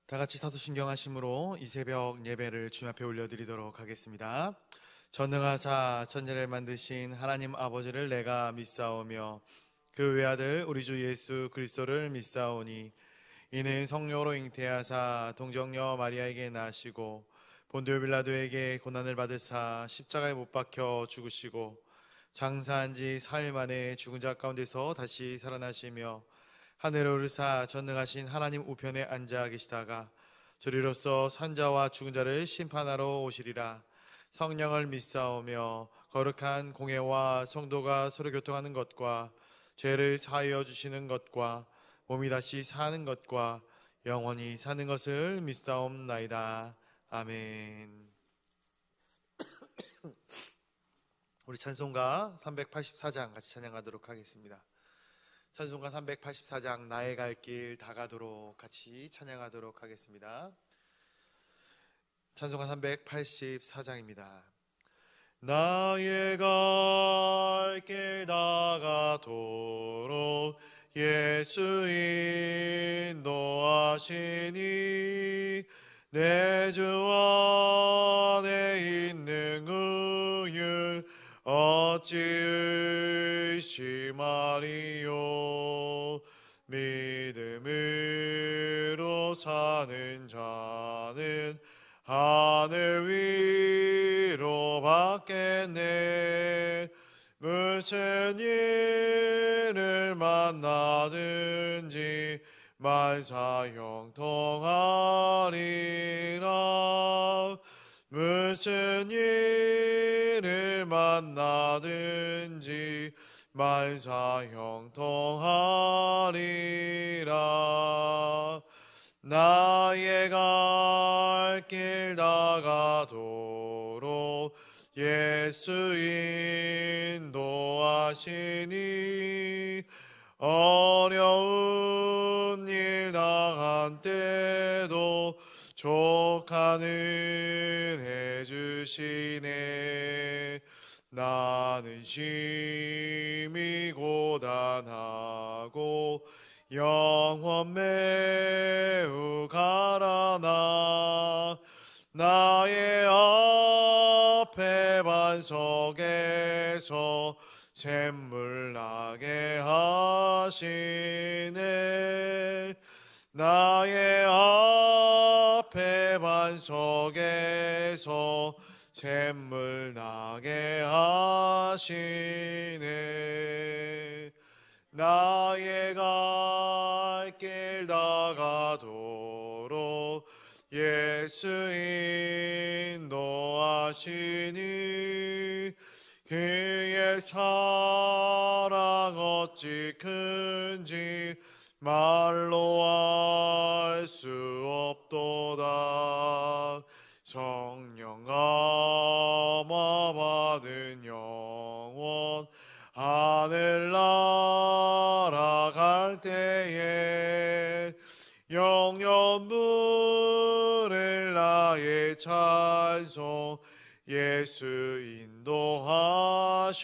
다 같이 사도신경 하심으로 이 새벽 예배를 주님 앞에 올려드리도록 하겠습니다. 전능하사 천지를 만드신 하나님 아버지를 내가 믿사오며 그 외아들 우리 주 예수 그리스도를 믿사오니 이는 성령으로 잉태하사 동정녀 마리아에게 나시고 본디오 빌라도에게 고난을 받으사 십자가에 못 박혀 죽으시고 장사한 지 사흘 만에 죽은 자 가운데서 다시 살아나시며 하늘에 오르사 전능하신 하나님 우편에 앉아 계시다가 저리로서 산자와 죽은 자를 심판하러 오시리라. 성령을 믿사오며 거룩한 공회와 성도가 서로 교통하는 것과 죄를 사하여 주시는 것과 몸이 다시 사는 것과 영원히 사는 것을 믿사옵나이다. 아멘. 우리 찬송가 384장 같이 찬양하도록 하겠습니다. 찬송가 384장 나의 갈 길 다가도록 같이 찬양하도록 하겠습니다. 찬송가 384장입니다. 나의 갈 길 다가도록 예수 인도하시니 내 주 안에 있는 의율 어찌 의심하리요. 믿음으로 사는 자는 하늘 위로 받겠네. 무슨 일을 만나든지 만사 형통하리라. 무슨 일을 만나든지 만사 형통하리라. 나의 갈 길 다가도록 예수 인도하시니 어려운 일 당한 때도 족한 은혜 주시네. 나는 심히 고단하고 영혼 매우 가라나 나의 앞에 반석에서 샘물 나게 하시네. 나의 앞에 반석에서 샘물 나게 하시네. 나의 갈 길 다가도록 예수 인도하시니 그의 사랑 어찌 큰지 말로 알 수 없도다. 성령 감화 받은 영혼 하늘 날아갈 때에 영영 부를 나의 찬송 예수 인도하셨네.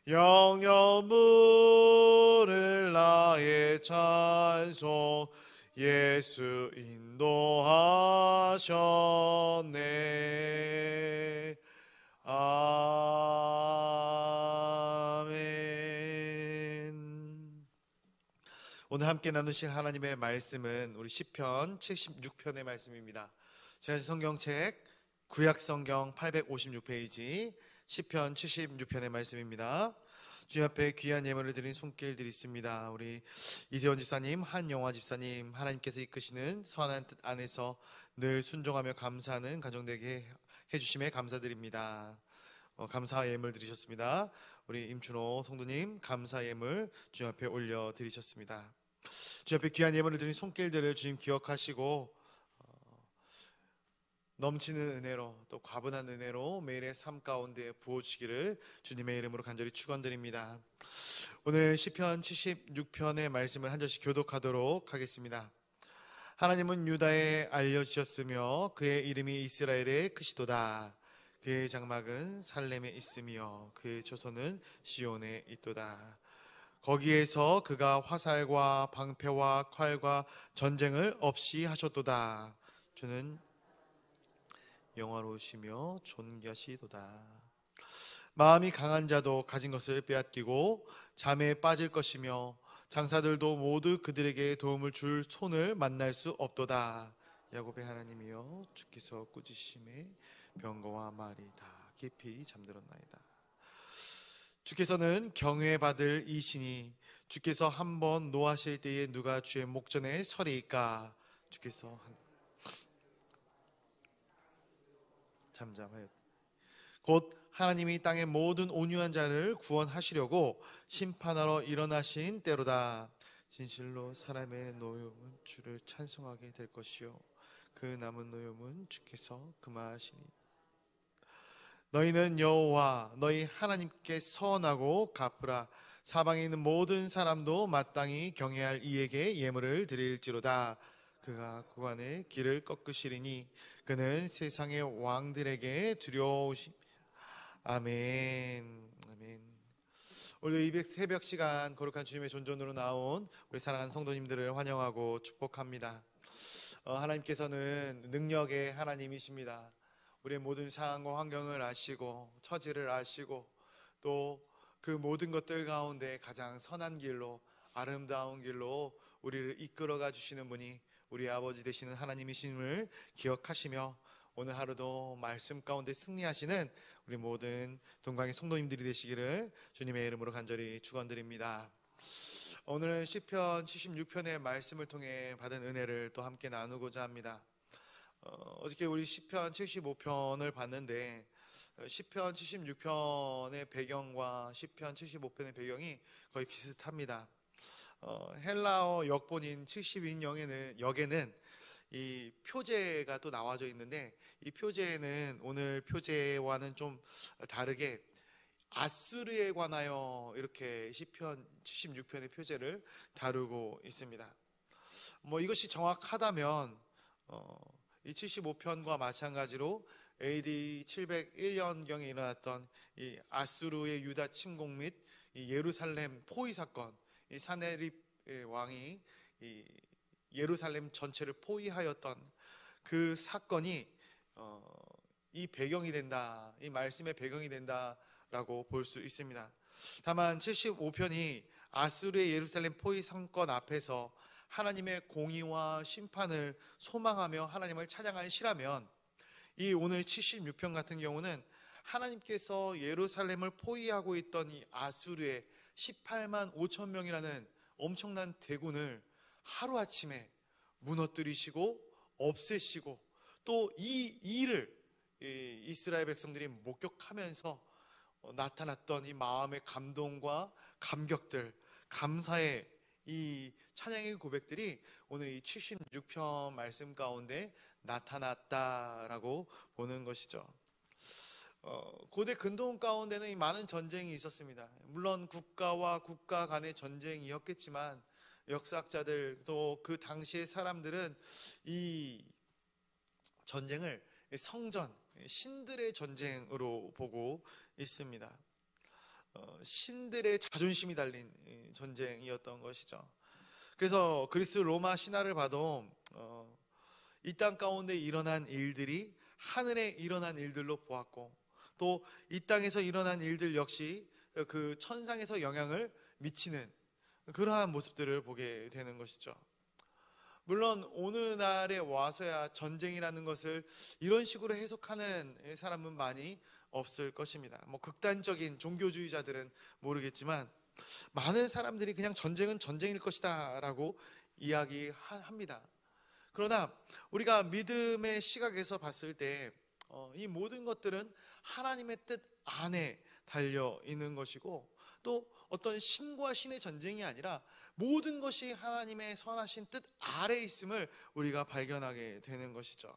영영 부를 나의 찬송 예수 인도하셨네. 아멘. 오늘 함께 나누실 하나님의 말씀은 우리 시편 76편의 말씀입니다. 제가 성경책 구약성경 856페이지 시편 76편의 말씀입니다. 주님 앞에 귀한 예물을 드린 손길들이 있습니다. 우리 이세원 집사님, 한영화 집사님, 하나님께서 이끄시는 선한 뜻 안에서 늘 순종하며 감사하는 가정되게 해주심에 감사드립니다. 감사 예물 드리셨습니다. 우리 임춘호 성도님 감사 예물 주님 앞에 올려드리셨습니다. 주님 앞에 귀한 예물을 드린 손길들을 주님 기억하시고 넘치는 은혜로 또 과분한 은혜로 매일의 삶 가운데 부어주시기를 주님의 이름으로 간절히 축원드립니다. 오늘 시편 76편의 말씀을 한 절씩 교독하도록 하겠습니다. 하나님은 유다에 알려주셨으며 그의 이름이 이스라엘에 크시도다. 그의 장막은 살렘에 있으며 그의 조선은 시온에 있도다. 거기에서 그가 화살과 방패와 칼과 전쟁을 없이 하셨도다. 주는 영화로우시며 존귀하시도다. 마음이 강한 자도 가진 것을 빼앗기고 잠에 빠질 것이며 장사들도 모두 그들에게 도움을 줄 손을 만날 수 없도다. 야곱의 하나님이여, 주께서 꾸짖으심에 병거와 말이 다 깊이 잠들었나이다. 주께서는 경외받을 이시니 주께서 한번 노하실 때에 누가 주의 목전에 서리이까. 주께서 잠잠하였다. 곧 하나님이 땅의 모든 온유한 자를 구원하시려고 심판하러 일어나신 때로다. 진실로 사람의 노염은 주를 찬송하게 될 것이요 그 남은 노염은 주께서 금하시니. 너희는 여호와 너희 하나님께 선하고 갚으라. 사방에 있는 모든 사람도 마땅히 경외할 이에게 예물을 드릴지로다. 그가 구간의 길을 꺾으시리니 그는 세상의 왕들에게 두려우시. 아멘. 아멘. 오늘 이 새벽 시간 거룩한 주님의 존전으로 나온 우리 사랑하는 성도님들을 환영하고 축복합니다. 하나님께서는 능력의 하나님이십니다. 우리의 모든 상황과 환경을 아시고 처지를 아시고 또 그 모든 것들 가운데 가장 선한 길로, 아름다운 길로 우리를 이끌어가 주시는 분이 우리 아버지 되시는 하나님이심을 기억하시며 오늘 하루도 말씀 가운데 승리하시는 우리 모든 동강의 성도님들이 되시기를 주님의 이름으로 간절히 축원드립니다. 오늘은 시편 76편의 말씀을 통해 받은 은혜를 또 함께 나누고자 합니다. 어저께 우리 시편 75편을 봤는데 시편 76편의 배경과 시편 75편의 배경이 거의 비슷합니다. 헬라어 역본인 70인 역에는 이 표제가 또 나와져 있는데 이 표제는 오늘 표제와는 좀 다르게 아수르에 관하여 이렇게 시편 76편의 표제를 다루고 있습니다. 이것이 정확하다면 이 75편과 마찬가지로 AD 701년경에 일어났던 이 아수르의 유다 침공 및 이 예루살렘 포위 사건, 이 사네립 왕이 이 예루살렘 전체를 포위하였던 그 사건이 이 배경이 된다, 이 말씀의 배경이 된다라고 볼 수 있습니다. 다만 75편이 아수르의 예루살렘 포위 사건 앞에서 하나님의 공의와 심판을 소망하며 하나님을 찬양하는 시라면 이 오늘 76편 같은 경우는 하나님께서 예루살렘을 포위하고 있던 이 아수르의 18만 5천 명이라는 엄청난 대군을 하루아침에 무너뜨리시고 없애시고 또 이 일을 이스라엘 백성들이 목격하면서 나타났던 이 마음의 감동과 감격들, 감사의 이 찬양의 고백들이 오늘 이 76편 말씀 가운데 나타났다라고 보는 것이죠. 고대 근동 가운데는 이 많은 전쟁이 있었습니다. 물론 국가와 국가 간의 전쟁이었겠지만 역사학자들 또 그 당시의 사람들은 이 전쟁을 성전, 신들의 전쟁으로 보고 있습니다. 신들의 자존심이 달린 전쟁이었던 것이죠. 그래서 그리스 로마 신화를 봐도 이 땅 가운데 일어난 일들이 하늘에 일어난 일들로 보았고 또 이 땅에서 일어난 일들 역시 그 천상에서 영향을 미치는 그러한 모습들을 보게 되는 것이죠. 물론 오늘날에 와서야 전쟁이라는 것을 이런 식으로 해석하는 사람은 많이 없을 것입니다. 극단적인 종교주의자들은 모르겠지만 많은 사람들이 그냥 전쟁은 전쟁일 것이다 라고 이야기합니다. 그러나 우리가 믿음의 시각에서 봤을 때 이 모든 것들은 하나님의 뜻 안에 달려 있는 것이고 또 어떤 신과 신의 전쟁이 아니라 모든 것이 하나님의 선하신 뜻 아래에 있음을 우리가 발견하게 되는 것이죠.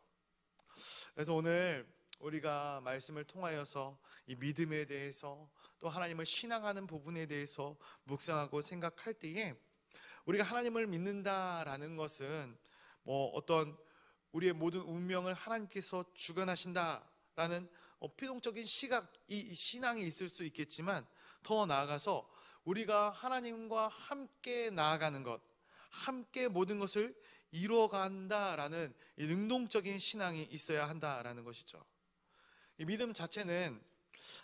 그래서 오늘 우리가 말씀을 통하여서 이 믿음에 대해서 또 하나님을 신앙하는 부분에 대해서 묵상하고 생각할 때에 우리가 하나님을 믿는다라는 것은 어떤 우리의 모든 운명을 하나님께서 주관하신다라는 필연적인 시각, 이 신앙이 있을 수 있겠지만 더 나아가서 우리가 하나님과 함께 나아가는 것, 함께 모든 것을 이루어간다라는 이 능동적인 신앙이 있어야 한다라는 것이죠. 이 믿음 자체는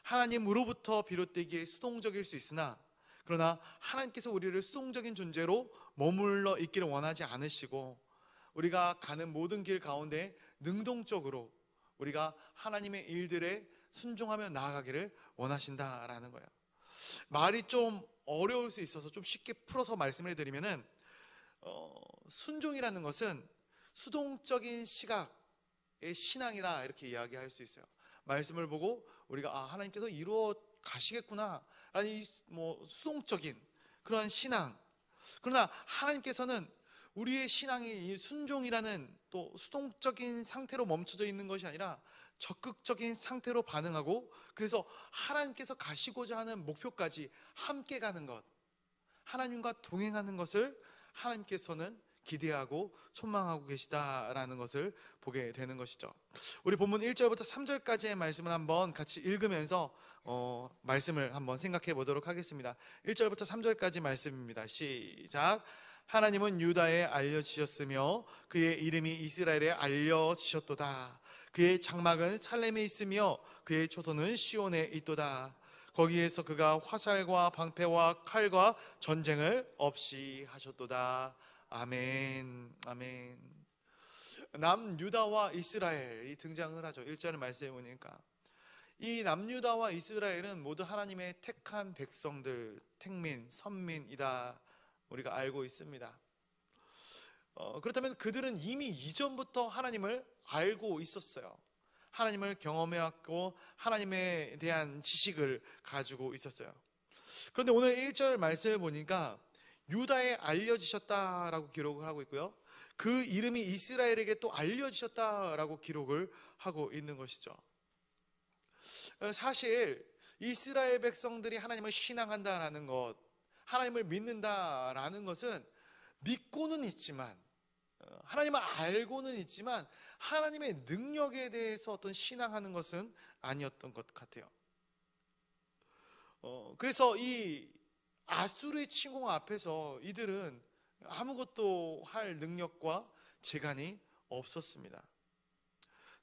하나님으로부터 비롯되기에 수동적일 수 있으나, 그러나 하나님께서 우리를 수동적인 존재로 머물러 있기를 원하지 않으시고, 우리가 가는 모든 길 가운데 능동적으로 우리가 하나님의 일들에 순종하며 나아가기를 원하신다라는 거예요. 말이 좀 어려울 수 있어서 좀 쉽게 풀어서 말씀을 해드리면은, 순종이라는 것은 수동적인 시각의 신앙이라 이렇게 이야기할 수 있어요. 말씀을 보고 우리가 하나님께서 이루어 가시겠구나 라는 이 수동적인 그런 신앙. 그러나 하나님께서는 우리의 신앙이 이 순종이라는 또 수동적인 상태로 멈춰져 있는 것이 아니라 적극적인 상태로 반응하고, 그래서 하나님께서 가시고자 하는 목표까지 함께 가는 것, 하나님과 동행하는 것을 하나님께서는 기대하고 촉망하고 계시다라는 것을 보게 되는 것이죠. 우리 본문 1절부터 3절까지의 말씀을 한번 같이 읽으면서 말씀을 한번 생각해 보도록 하겠습니다. 1절부터 3절까지 말씀입니다. 시작. 하나님은 유다에 알려지셨으며 그의 이름이 이스라엘에 알려지셨도다. 그의 장막은 살렘에 있으며 그의 초소는 시온에 있도다. 거기에서 그가 화살과 방패와 칼과 전쟁을 없이 하셨도다. 아멘. 아멘. 남유다와 이스라엘이 등장을 하죠. 1절 말씀해 보니까 이 남유다와 이스라엘은 모두 하나님의 택한 백성들, 택민, 선민이다 우리가 알고 있습니다. 그렇다면 그들은 이미 이전부터 하나님을 알고 있었어요. 하나님을 경험해왔고 하나님에 대한 지식을 가지고 있었어요. 그런데 오늘 1절 말씀을 보니까 유다에 알려지셨다라고 기록을 하고 있고요, 그 이름이 이스라엘에게 또 알려지셨다라고 기록을 하고 있는 것이죠. 사실 이스라엘 백성들이 하나님을 신앙한다라는 것, 하나님을 믿는다라는 것은 믿고는 있지만, 하나님을 알고는 있지만 하나님의 능력에 대해서 어떤 신앙하는 것은 아니었던 것 같아요. 그래서 이 아수르의 침공 앞에서 이들은 아무것도 할 능력과 재간이 없었습니다.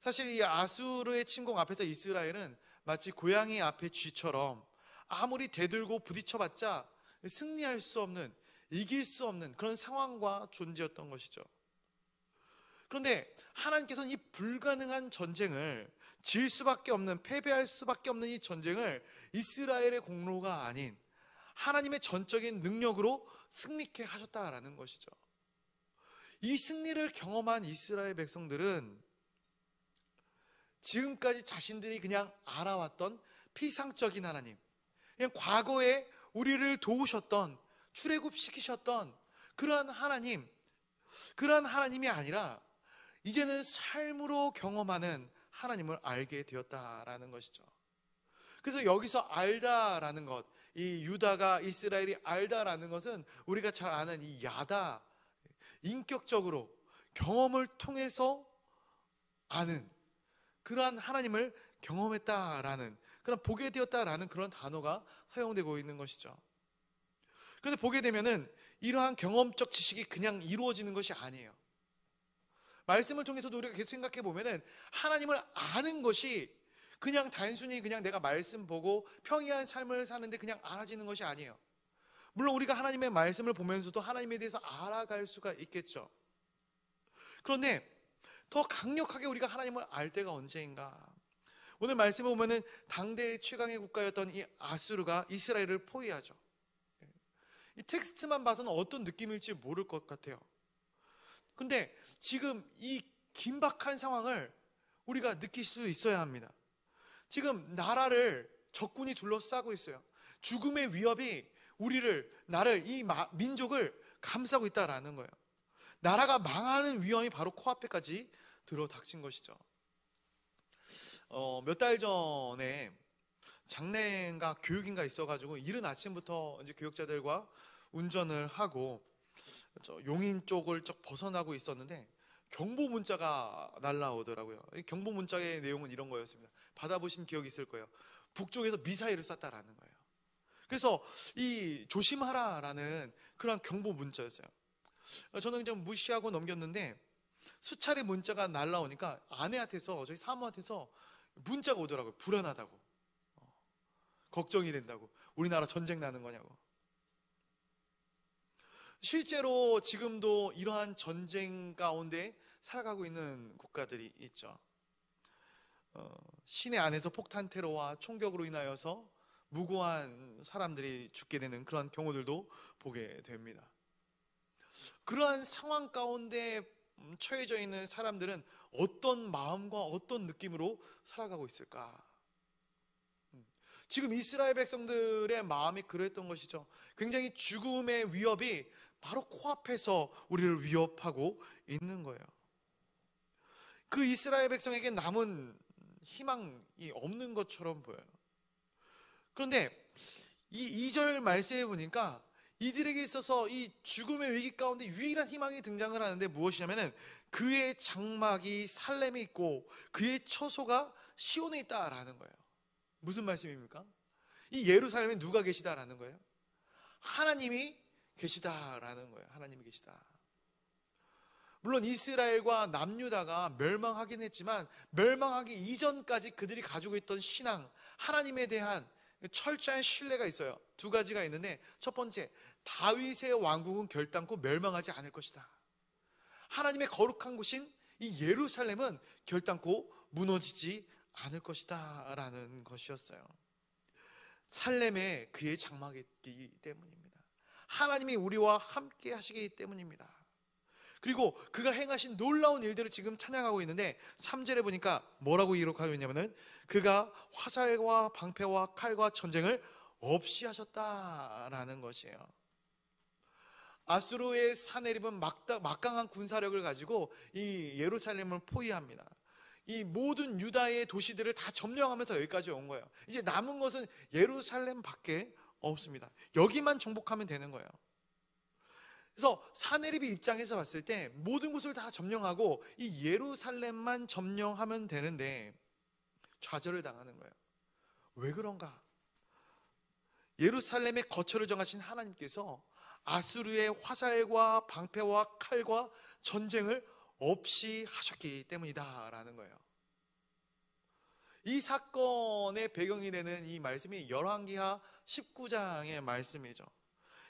사실 이 아수르의 침공 앞에서 이스라엘은 마치 고양이 앞에 쥐처럼 아무리 대들고 부딪혀봤자 승리할 수 없는, 이길 수 없는 그런 상황과 존재였던 것이죠. 그런데 하나님께서는 이 불가능한 전쟁을, 질 수밖에 없는, 패배할 수밖에 없는 이 전쟁을 이스라엘의 공로가 아닌 하나님의 전적인 능력으로 승리케 하셨다라는 것이죠. 이 승리를 경험한 이스라엘 백성들은 지금까지 자신들이 그냥 알아왔던 피상적인 하나님, 그냥 과거에 우리를 도우셨던, 출애굽시키셨던 그러한 하나님, 그러한 하나님이 아니라 이제는 삶으로 경험하는 하나님을 알게 되었다라는 것이죠. 그래서 여기서 알다라는 것, 이 유다가 이스라엘이 알다라는 것은 우리가 잘 아는 이 야다, 인격적으로 경험을 통해서 아는 그러한 하나님을 경험했다라는, 그런 보게 되었다라는 그런 단어가 사용되고 있는 것이죠. 그런데 보게 되면은 이러한 경험적 지식이 그냥 이루어지는 것이 아니에요. 말씀을 통해서도 우리가 계속 생각해 보면은 하나님을 아는 것이 그냥 단순히 그냥 내가 말씀 보고 평이한 삶을 사는데 그냥 알아지는 것이 아니에요. 물론 우리가 하나님의 말씀을 보면서도 하나님에 대해서 알아갈 수가 있겠죠. 그런데 더 강력하게 우리가 하나님을 알 때가 언제인가? 오늘 말씀을 보면은 당대의 최강의 국가였던 이 아수르가 이스라엘을 포위하죠. 이 텍스트만 봐서는 어떤 느낌일지 모를 것 같아요. 근데 지금 이 긴박한 상황을 우리가 느낄 수 있어야 합니다. 지금 나라를 적군이 둘러싸고 있어요. 죽음의 위협이 우리를, 나를, 이 민족을 감싸고 있다라는 거예요. 나라가 망하는 위험이 바로 코앞에까지 들어 닥친 것이죠. 몇 달 전에 장례인가 교육인가 있어가지고 이른 아침부터 이제 교육자들과 운전을 하고 용인 쪽을 쭉 벗어나고 있었는데 경보 문자가 날라오더라고요. 이 경보 문자의 내용은 이런 거였습니다. 받아보신 기억이 있을 거예요. 북쪽에서 미사일을 쐈다라는 거예요. 그래서 이 조심하라라는 그런 경보 문자였어요. 저는 그냥 무시하고 넘겼는데 수차례 문자가 날라오니까 아내한테서, 저희 사모한테서 문자가 오더라고요. 불안하다고, 걱정이 된다고, 우리나라 전쟁 나는 거냐고. 실제로 지금도 이러한 전쟁 가운데 살아가고 있는 국가들이 있죠. 시내 안에서 폭탄 테러와 총격으로 인하여서 무고한 사람들이 죽게 되는 그런 경우들도 보게 됩니다. 그러한 상황 가운데 처해져 있는 사람들은 어떤 마음과 어떤 느낌으로 살아가고 있을까? 지금 이스라엘 백성들의 마음이 그랬던 것이죠. 굉장히 죽음의 위협이 바로 코앞에서 우리를 위협하고 있는 거예요. 그 이스라엘 백성에게 남은 희망이 없는 것처럼 보여요. 그런데 이 2절 말씀에 보니까 이들에게 있어서 이 죽음의 위기 가운데 유일한 희망이 등장을 하는데 무엇이냐면은 그의 장막이 살렘에 있고 그의 처소가 시온에 있다라는 거예요. 무슨 말씀입니까? 이 예루살렘에 누가 계시다라는 거예요? 하나님이 계시다라는 거예요. 하나님이 계시다. 물론 이스라엘과 남유다가 멸망하긴 했지만 멸망하기 이전까지 그들이 가지고 있던 신앙, 하나님에 대한 철저한 신뢰가 있어요. 두 가지가 있는데, 첫 번째, 다윗의 왕국은 결단코 멸망하지 않을 것이다. 하나님의 거룩한 곳인 이 예루살렘은 결단코 무너지지 않을 것이다 라는 것이었어요. 살렘에 그의 장막이 있기 때문입니다. 하나님이 우리와 함께 하시기 때문입니다. 그리고 그가 행하신 놀라운 일들을 지금 찬양하고 있는데 3절에 보니까 뭐라고 기록하고 있냐면은 그가 화살과 방패와 칼과 전쟁을 없이 하셨다라는 것이에요. 아수르의 사내립은 막강한 군사력을 가지고 이 예루살렘을 포위합니다. 이 모든 유다의 도시들을 다 점령하면서 여기까지 온 거예요. 이제 남은 것은 예루살렘 밖에 없습니다. 여기만 정복하면 되는 거예요. 그래서 사내립의 입장에서 봤을 때 모든 곳을 다 점령하고 이 예루살렘만 점령하면 되는데 좌절을 당하는 거예요. 왜 그런가? 예루살렘의 거처를 정하신 하나님께서 아수르의 화살과 방패와 칼과 전쟁을 없이 하셨기 때문이다 라는 거예요. 이 사건의 배경이 되는 이 말씀이 열왕기하 19장의 말씀이죠.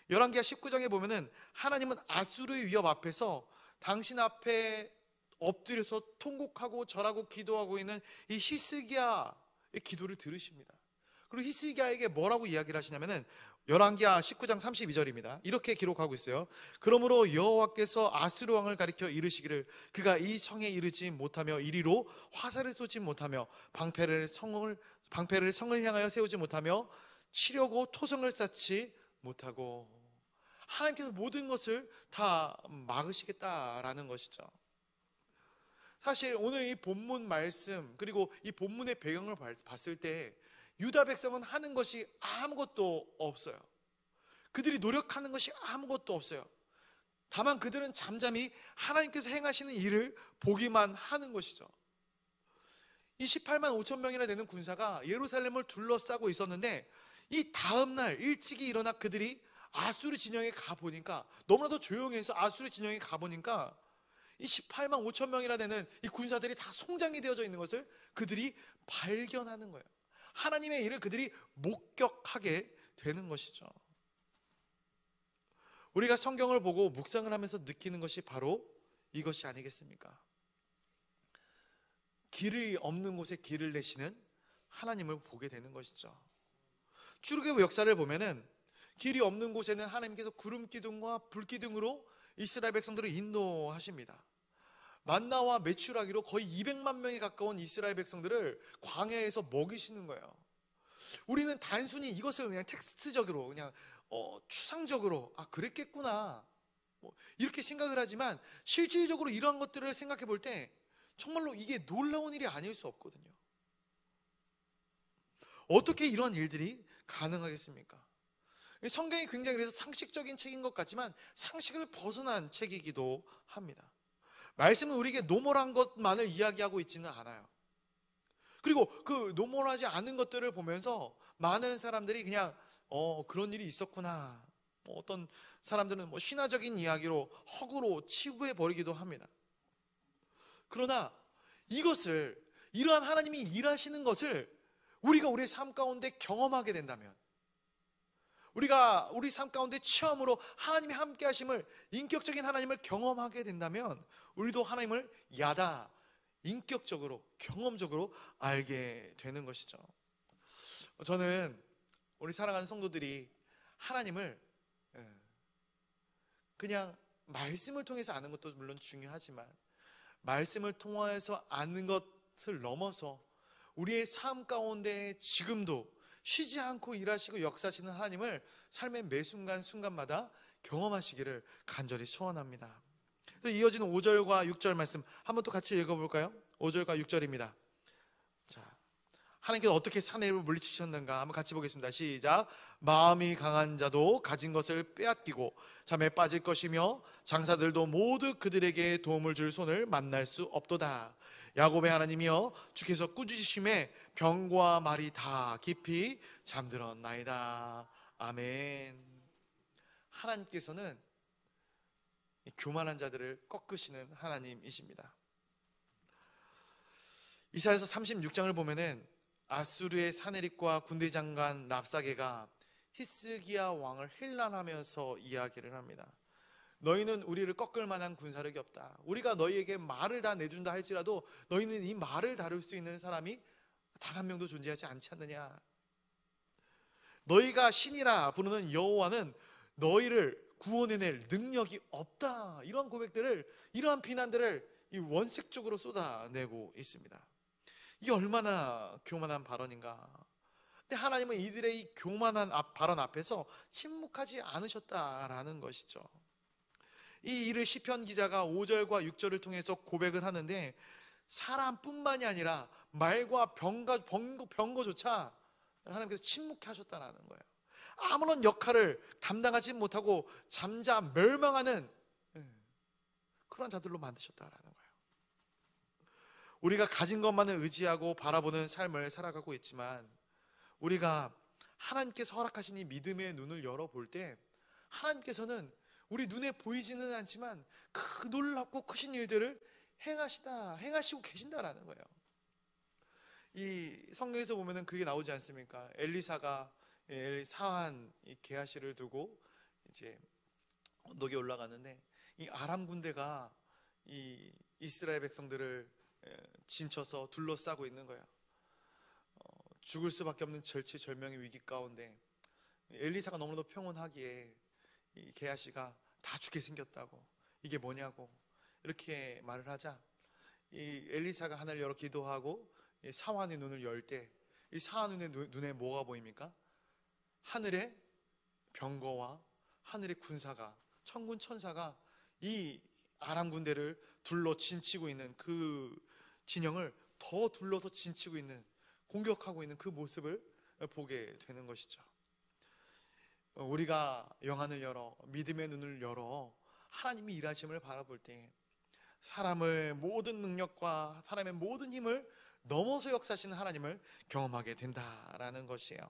열왕기하 19장에 보면은 하나님은 아수르의 위협 앞에서 당신 앞에 엎드려서 통곡하고 절하고 기도하고 있는 이 히스기야의 기도를 들으십니다. 그리고 히스기야에게 뭐라고 이야기를 하시냐면은 열왕기하 19장 32절입니다. 이렇게 기록하고 있어요. 그러므로 여호와께서 아수르 왕을 가리켜 이르시기를 그가 이 성에 이르지 못하며 이리로 화살을 쏘지 못하며 방패를 성을 향하여 세우지 못하며 치려고 토성을 쌓지 못하고, 하나님께서 모든 것을 다 막으시겠다라는 것이죠. 사실 오늘 이 본문 말씀 그리고 이 본문의 배경을 봤을 때 유다 백성은 하는 것이 아무것도 없어요. 그들이 노력하는 것이 아무것도 없어요. 다만 그들은 잠잠히 하나님께서 행하시는 일을 보기만 하는 것이죠. 이 18만 5천 명이나 되는 군사가 예루살렘을 둘러싸고 있었는데 이 다음날 일찍이 일어나 그들이 아수르 진영에 가보니까, 너무나도 조용해서 아수르 진영에 가보니까 이 18만 5천 명이나 되는 이 군사들이 다 송장이 되어져 있는 것을 그들이 발견하는 거예요. 하나님의 일을 그들이 목격하게 되는 것이죠. 우리가 성경을 보고 묵상을 하면서 느끼는 것이 바로 이것이 아니겠습니까? 길이 없는 곳에 길을 내시는 하나님을 보게 되는 것이죠. 출애굽의 역사를 보면은 길이 없는 곳에는 하나님께서 구름 기둥과 불 기둥으로 이스라엘 백성들을 인도하십니다. 만나와 메추라기로 거의 200만 명에 가까운 이스라엘 백성들을 광야에서 먹이시는 거예요. 우리는 단순히 이것을 그냥 텍스트적으로 그냥 추상적으로 그랬겠구나 이렇게 생각을 하지만 실질적으로 이러한 것들을 생각해 볼 때 정말로 이게 놀라운 일이 아닐 수 없거든요. 어떻게 이런 일들이 가능하겠습니까? 성경이 굉장히 그래서 상식적인 책인 것 같지만 상식을 벗어난 책이기도 합니다. 말씀은 우리에게 노멀한 것만을 이야기하고 있지는 않아요. 그리고 그 노멀하지 않은 것들을 보면서 많은 사람들이 그냥 그런 일이 있었구나. 어떤 사람들은 신화적인 이야기로 허구로 치부해 버리기도 합니다. 그러나 이러한 하나님이 일하시는 것을 우리가 우리의 삶 가운데 경험하게 된다면, 우리가 우리 삶 가운데 체험으로 하나님의 함께 하심을, 인격적인 하나님을 경험하게 된다면 우리도 하나님을 인격적으로, 경험적으로 알게 되는 것이죠. 저는 우리 사랑하는 성도들이 하나님을 그냥 말씀을 통해서 아는 것도 물론 중요하지만, 말씀을 통해서 아는 것을 넘어서 우리의 삶 가운데 지금도 쉬지 않고 일하시고 역사하시는 하나님을 삶의 매 순간마다 경험하시기를 간절히 소원합니다. 그래서 이어지는 5절과 6절 말씀 한번 또 같이 읽어볼까요? 5절과 6절입니다. 자, 하나님께서 어떻게 사내를 물리치셨는가 한번 같이 보겠습니다. 시작. 마음이 강한 자도 가진 것을 빼앗기고 잠에 빠질 것이며 장사들도 모두 그들에게 도움을 줄 손을 만날 수 없도다. 야곱의 하나님이여, 주께서 꾸짖으심에 병과 말이 다 깊이 잠들었나이다. 아멘. 하나님께서는 교만한 자들을 꺾으시는 하나님이십니다. 이사야서 36장을 보면은 아수르의 사네립과 군대 장관 랍사게가 히스기야 왕을 힐난하면서 이야기를 합니다. 너희는 우리를 꺾을 만한 군사력이 없다. 우리가 너희에게 말을 다 내준다 할지라도 너희는 이 말을 다룰 수 있는 사람이 단 한 명도 존재하지 않지 않느냐. 너희가 신이라 부르는 여호와는 너희를 구원해낼 능력이 없다. 이러한 고백들을, 이러한 비난들을 이 원색적으로 쏟아내고 있습니다. 이게 얼마나 교만한 발언인가. 근데 하나님은 이들의 이 교만한 발언 앞에서 침묵하지 않으셨다라는 것이죠. 이 일을 시편 기자가 5절과 6절을 통해서 고백을 하는데, 사람뿐만이 아니라 말과 병거조차 하나님께서 침묵해 하셨다는 거예요. 아무런 역할을 감당하지 못하고 잠자 멸망하는 그런 자들로 만드셨다라는 거예요. 우리가 가진 것만을 의지하고 바라보는 삶을 살아가고 있지만, 우리가 하나님께서 허락하신 이 믿음의 눈을 열어볼 때 하나님께서는 우리 눈에 보이지는 않지만 그 놀랍고 크신 일들을 행하시고 계신다라는 거예요. 이 성경에서 보면은 그게 나오지 않습니까? 엘리사가 사한 이 게하시를 두고 이제 언덕에 올라가는데, 이 아람 군대가 이 이스라엘 백성들을 진쳐서 둘러싸고 있는 거예요. 죽을 수밖에 없는 절체절명의 위기 가운데 엘리사가 너무나도 평온하기에 이 게하시가 다 죽게 생겼다고, 이게 뭐냐고 이렇게 말을 하자, 이 엘리사가 하늘을 열어 기도하고 사환의 눈을 열 때 이 사환의 눈에 뭐가 보입니까? 하늘의 병거와 하늘의 군사가, 천군 천사가 이 아람 군대를 둘러 진치고 있는 그 진영을 더 둘러서 진치고 있는, 공격하고 있는 그 모습을 보게 되는 것이죠. 우리가 영안을 열어, 믿음의 눈을 열어 하나님이 일하심을 바라볼 때 사람의 모든 능력과 사람의 모든 힘을 넘어서 역사하시는 하나님을 경험하게 된다라는 것이에요.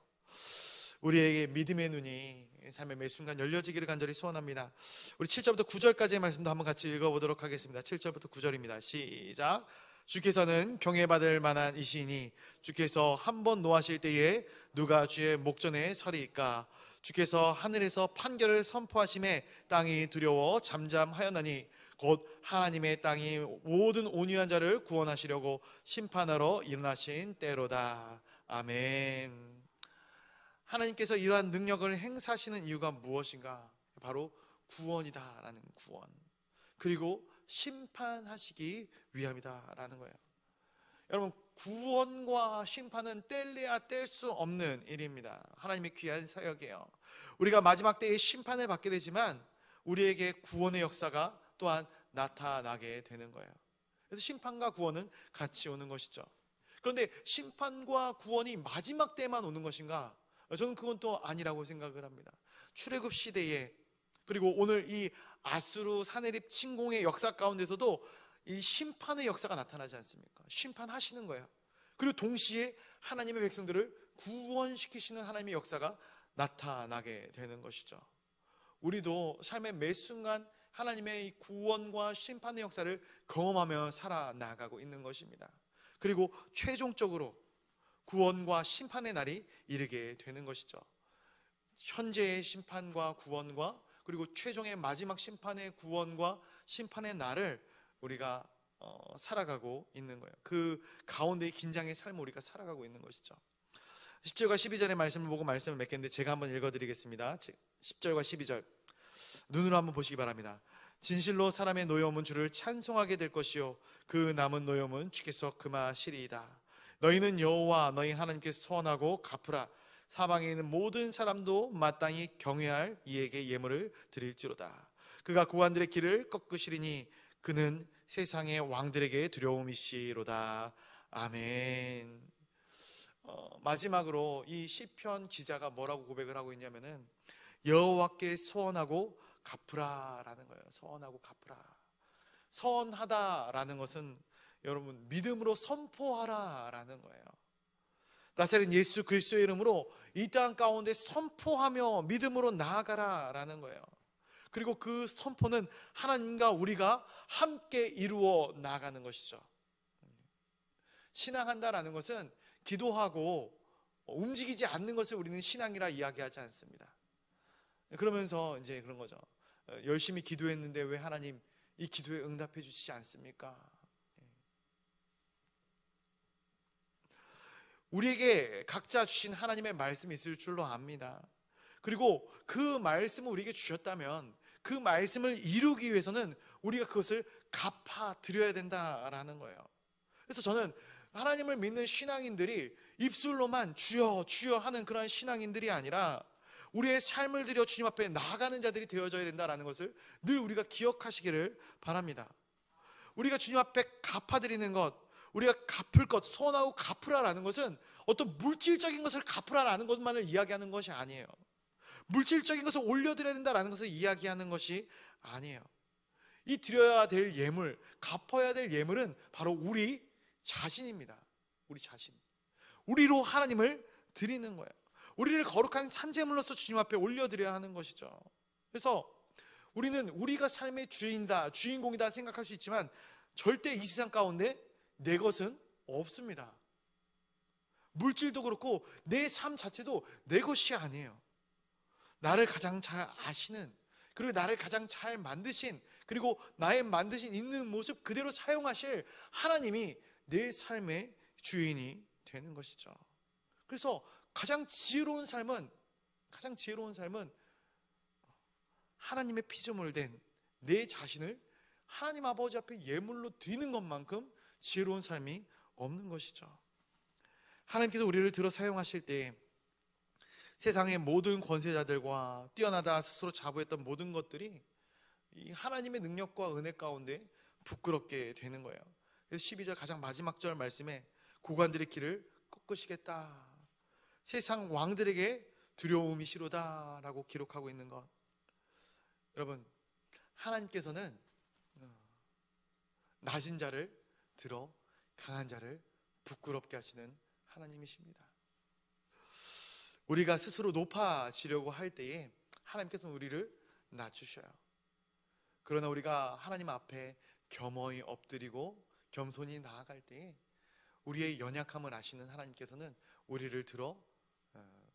우리에게 믿음의 눈이 삶의 매 순간 열려지기를 간절히 소원합니다. 우리 7절부터 9절까지의 말씀도 한번 같이 읽어보도록 하겠습니다. 7절부터 9절입니다. 시작. 주께서는 경외받을 만한 이시니 주께서 한번 노하실 때에 누가 주의 목전에 서리이까. 주께서 하늘에서 판결을 선포하심에 땅이 두려워 잠잠하였나니 곧 하나님의 땅이 모든 온유한 자를 구원하시려고 심판하러 일어나신 때로다. 아멘. 하나님께서 이러한 능력을 행사하시는 이유가 무엇인가? 바로 구원이다라는 구원, 그리고 심판하시기 위함이다라는 거예요. 여러분, 구원과 심판은 뗄래야 뗄 수 없는 일입니다. 하나님의 귀한 사역이에요. 우리가 마지막 때에 심판을 받게 되지만 우리에게 구원의 역사가 또한 나타나게 되는 거예요. 그래서 심판과 구원은 같이 오는 것이죠. 그런데 심판과 구원이 마지막 때만 오는 것인가? 저는 그건 또 아니라고 생각을 합니다. 출애굽 시대에, 그리고 오늘 이 아수르 사네립 침공의 역사 가운데서도 이 심판의 역사가 나타나지 않습니까? 심판하시는 거예요. 그리고 동시에 하나님의 백성들을 구원시키시는 하나님의 역사가 나타나게 되는 것이죠. 우리도 삶의 매 순간 하나님의 이 구원과 심판의 역사를 경험하며 살아나가고 있는 것입니다. 그리고 최종적으로 구원과 심판의 날이 이르게 되는 것이죠. 현재의 심판과 구원과 그리고 최종의 마지막 심판의 구원과 심판의 날을 우리가 살아가고 있는 거예요. 그 가운데의 긴장의 삶을 우리가 살아가고 있는 것이죠. 10절과 12절의 말씀을 보고 말씀을 맺겠는데 제가 한번 읽어드리겠습니다. 10절과 12절 눈으로 한번 보시기 바랍니다. 진실로 사람의 노여움은 주를 찬송하게 될 것이요 그 남은 노여움은 주께서 금하시리이다. 너희는 여호와 너희 하나님께서 소원하고 갚으라. 사방에 있는 모든 사람도 마땅히 경외할 이에게 예물을 드릴지로다. 그가 고관들의 길을 꺾으시리니 그는 세상의 왕들에게 두려움이시로다. 아멘. 마지막으로 이 시편 기자가 뭐라고 고백을 하고 있냐면은 여호와께 소원하고 갚으라라는 거예요. 소원하고 갚으라. 소원하다라는 것은 여러분 믿음으로 선포하라라는 거예요. 나사렛 예수 그리스도의 이름으로 이 땅 가운데 선포하며 믿음으로 나아가라라는 거예요. 그리고 그 선포는 하나님과 우리가 함께 이루어 나가는 것이죠. 신앙한다라는 것은 기도하고 움직이지 않는 것을 우리는 신앙이라 이야기하지 않습니다. 그러면서 이제 그런 거죠. 열심히 기도했는데 왜 하나님 이 기도에 응답해 주시지 않습니까? 우리에게 각자 주신 하나님의 말씀이 있을 줄로 압니다. 그리고 그 말씀을 우리에게 주셨다면 그 말씀을 이루기 위해서는 우리가 그것을 갚아 드려야 된다라는 거예요. 그래서 저는 하나님을 믿는 신앙인들이 입술로만 주여 주여 하는 그런 신앙인들이 아니라 우리의 삶을 들여 주님 앞에 나아가는 자들이 되어져야 된다는 것을 늘 우리가 기억하시기를 바랍니다. 우리가 주님 앞에 갚아드리는 것, 우리가 갚을 것, 소원하고 갚으라라는 것은 어떤 물질적인 것을 갚으라라는 것만을 이야기하는 것이 아니에요. 물질적인 것을 올려드려야 된다는 것을 이야기하는 것이 아니에요. 이 드려야 될 예물, 갚아야 될 예물은 바로 우리 자신입니다. 우리 자신. 우리로 하나님을 드리는 거예요. 우리를 거룩한 산제물로서 주님 앞에 올려드려야 하는 것이죠. 그래서 우리는 우리가 삶의 주인이다, 주인공이다 생각할 수 있지만 절대 이 세상 가운데 내 것은 없습니다. 물질도 그렇고 내 삶 자체도 내 것이 아니에요. 나를 가장 잘 아시는, 그리고 나를 가장 잘 만드신, 그리고 나의 만드신 있는 모습 그대로 사용하실 하나님이 내 삶의 주인이 되는 것이죠. 그래서 가장 지혜로운 삶은 하나님의 피조물 된 내 자신을 하나님 아버지 앞에 예물로 드리는 것만큼 지혜로운 삶이 없는 것이죠. 하나님께서 우리를 들어 사용하실 때 세상의 모든 권세자들과 뛰어나다 스스로 자부했던 모든 것들이 이 하나님의 능력과 은혜 가운데 부끄럽게 되는 거예요. 그래서 12절 가장 마지막 절 말씀에 고관들의 길을 꺾으시겠다, 세상 왕들에게 두려움이시로다 라고 기록하고 있는 것. 여러분, 하나님께서는 낮은 자를 들어 강한 자를 부끄럽게 하시는 하나님이십니다. 우리가 스스로 높아지려고 할 때에 하나님께서는 우리를 낮추셔요. 그러나 우리가 하나님 앞에 겸허히 엎드리고 겸손히 나아갈 때에 우리의 연약함을 아시는 하나님께서는 우리를 들어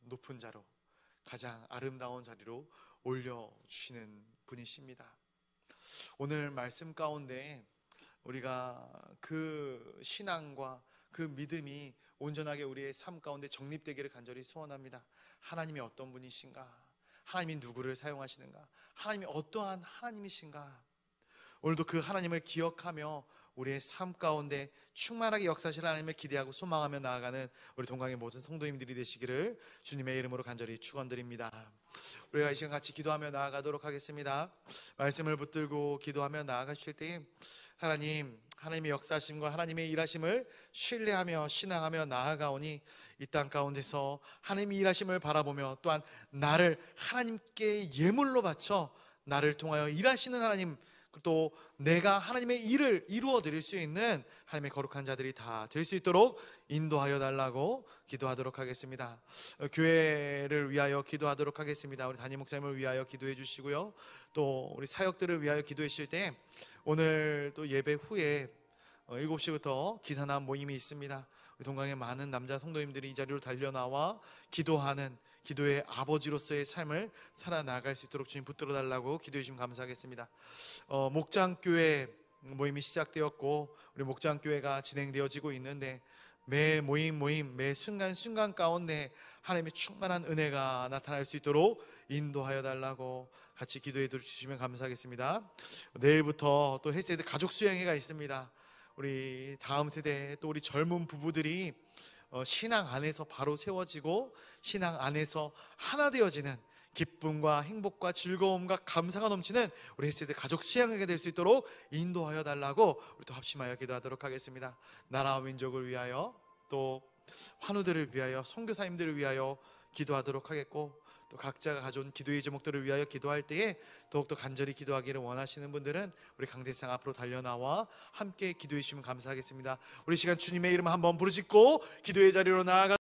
높은 자로, 가장 아름다운 자리로 올려주시는 분이십니다. 오늘 말씀 가운데 우리가 그 신앙과 그 믿음이 온전하게 우리의 삶 가운데 정립되기를 간절히 소원합니다. 하나님이 어떤 분이신가? 하나님이 누구를 사용하시는가? 하나님이 어떠한 하나님이신가? 오늘도 그 하나님을 기억하며 우리의 삶 가운데 충만하게 역사하실 하나님을 기대하고 소망하며 나아가는 우리 동강의 모든 성도님들이 되시기를 주님의 이름으로 간절히 축원드립니다. 우리가 이 시간 같이 기도하며 나아가도록 하겠습니다. 말씀을 붙들고 기도하며 나아가실 때 하나님의 역사하심과 하나님의 일하심을 신뢰하며 신앙하며 나아가오니 이 땅 가운데서 하나님의 일하심을 바라보며 또한 나를 하나님께 예물로 바쳐 나를 통하여 일하시는 하나님 또 내가 하나님의 일을 이루어 드릴 수 있는 하나님의 거룩한 자들이 다 될 수 있도록 인도하여 달라고 기도하도록 하겠습니다. 교회를 위하여 기도하도록 하겠습니다. 우리 담임 목사님을 위하여 기도해 주시고요. 또 우리 사역들을 위하여 기도해 주실 때 오늘 또 예배 후에 7시부터 기사남 모임이 있습니다. 우리 동강의 많은 남자 성도님들이 이 자리로 달려나와 기도하는 기도의 아버지로서의 삶을 살아나갈 수 있도록 주님 붙들어 달라고 기도해 주시면 감사하겠습니다. 목장교회 모임이 시작되었고 우리 목장교회가 진행되어지고 있는데 매 모임 매 순간 가운데 하나님의 충만한 은혜가 나타날 수 있도록 인도하여 달라고 같이 기도해 주시면 감사하겠습니다. 내일부터 또 헬스에드 가족 수양회가 있습니다. 우리 다음 세대 또 우리 젊은 부부들이 신앙 안에서 바로 세워지고 신앙 안에서 하나 되어지는 기쁨과 행복과 즐거움과 감사가 넘치는 우리 헬스에드 가족 수양회가 될 수 있도록 인도하여 달라고 우리 또 합심하여 기도하도록 하겠습니다. 나라와 민족을 위하여 또 환우들을 위하여 선교사님들을 위하여 기도하도록 하겠고 또 각자가 가져온 기도의 제목들을 위하여 기도할 때에 더욱더 간절히 기도하기를 원하시는 분들은 우리 강대상 앞으로 달려나와 함께 기도해 주시면 감사하겠습니다. 우리 시간 주님의 이름 한번 부르짖고 기도의 자리로 나아가